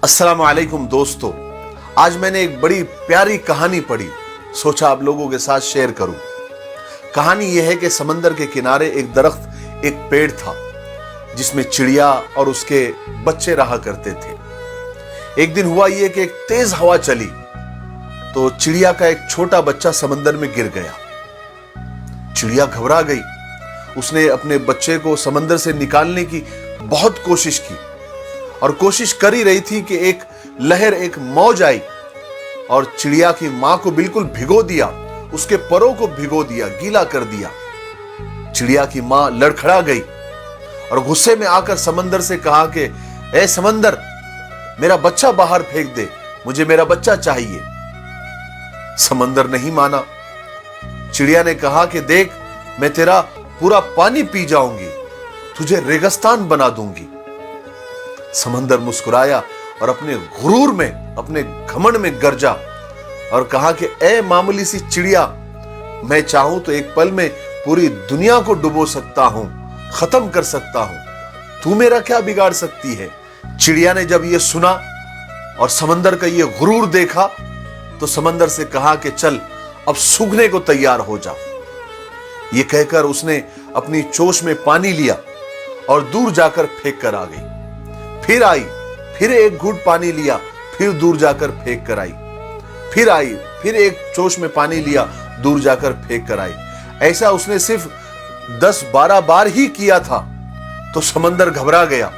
अस्सलाम वालेकुम दोस्तों, आज मैंने एक बड़ी प्यारी कहानी पढ़ी, सोचा आप लोगों के साथ शेयर करूं। कहानी यह है कि समंदर के किनारे एक दरख्त, एक पेड़ था जिसमें चिड़िया और उसके बच्चे रहा करते थे। एक दिन हुआ यह कि एक तेज हवा चली तो चिड़िया का एक छोटा बच्चा समंदर में गिर गया। चिड़िया घबरा गई। उसने अपने बच्चे को समंदर से निकालने की बहुत कोशिश की और कोशिश कर ही रही थी कि एक लहर, एक मौज आई और चिड़िया की मां को बिल्कुल भिगो दिया, उसके परों को भिगो दिया, गीला कर दिया। चिड़िया की मां लड़खड़ा गई और गुस्से में आकर समंदर से कहा कि ए समंदर, मेरा बच्चा बाहर फेंक दे, मुझे मेरा बच्चा चाहिए। समंदर नहीं माना। चिड़िया ने कहा कि देख, मैं तेरा पूरा पानी पी जाऊंगी, तुझे रेगिस्तान बना दूंगी। समंदर मुस्कुराया और अपने गुरूर में, अपने घमंड में गरजा और कहा कि ए मामूली सी चिड़िया, मैं चाहूं तो एक पल में पूरी दुनिया को डुबो सकता हूं, खत्म कर सकता हूं, तू मेरा क्या बिगाड़ सकती है। चिड़िया ने जब यह सुना और समंदर का यह गुरूर देखा तो समंदर से कहा कि चल, अब सूखने को तैयार हो जा। यह कहकर उसने अपनी चोंच में पानी लिया और दूर जाकर फेंक कर आ गई। फिर आई, फिर एक घूंट पानी लिया, फिर दूर जाकर फेंक कर आई। फिर आई, फिर एक चोंच में पानी लिया, दूर जाकर फेंक कर आई। ऐसा उसने सिर्फ 10-12 बार ही किया था तो समंदर घबरा गया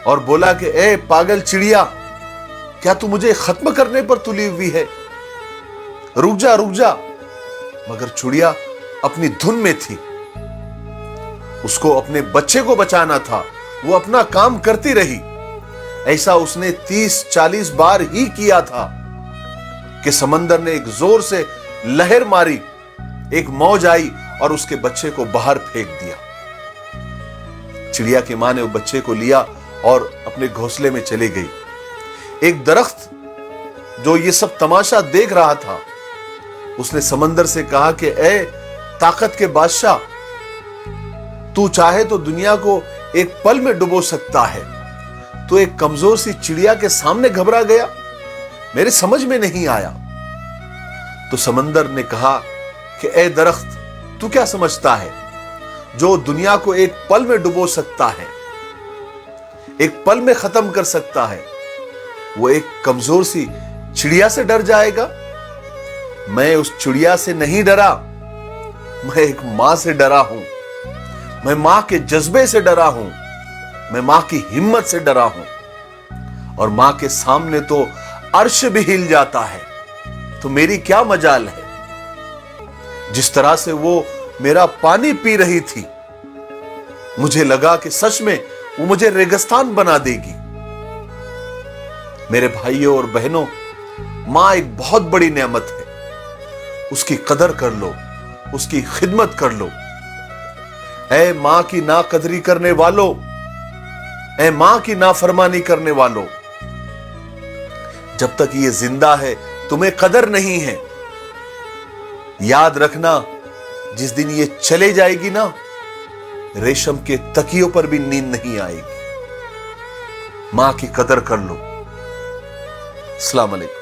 और बोला कि ए पागल चिड़िया, क्या तू मुझे खत्म करने पर तुली हुई है? रुक जा, रुक जा। मगर चिड़िया अपनी धुन में थी। उसको अपने बच्चे को बचाना था, वो अपना काम करती रही। ऐसा उसने 30-40 बार ही किया था कि समंदर ने एक जोर से लहर मारी, एक मौज आई और उसके बच्चे को बाहर फेंक दिया। चिड़िया की मां ने वो बच्चे को लिया और अपने घोंसले में चली गई। एक दरख्त जो ये सब तमाशा देख रहा था, उसने समंदर से कहा कि ए ताकत के बादशाह, तू चाहे तो दुनिया को एक पल में डुबो सकता है, तो एक कमजोर सी चिड़िया के सामने घबरा गया, मेरे समझ में नहीं आया। तो समंदर ने कहा कि ए दरख्त, तू क्या समझता है, जो दुनिया को एक पल में डुबो सकता है, एक पल में खत्म कर सकता है, वो एक कमजोर सी चिड़िया से डर जाएगा? मैं उस चिड़िया से नहीं डरा, मैं एक मां से डरा हूं, मैं मां के जज्बे से डरा हूं, मैं मां की हिम्मत से डरा हूं। और मां के सामने तो अर्श भी हिल जाता है, तो मेरी क्या मजाल है। जिस तरह से वो मेरा पानी पी रही थी, मुझे लगा कि सच में वो मुझे रेगिस्तान बना देगी। मेरे भाइयों और बहनों, मां एक बहुत बड़ी नेमत है, उसकी कदर कर लो, उसकी खिदमत कर लो। ऐ मां की नाकदरी करने वालों, ऐ मां की नाफरमानी करने वालों, जब तक ये जिंदा है तुम्हें कदर नहीं है। याद रखना, जिस दिन ये चले जाएगी ना, रेशम के तकियों पर भी नींद नहीं आएगी। मां की कदर कर लो। अस्सलाम वालेकुम।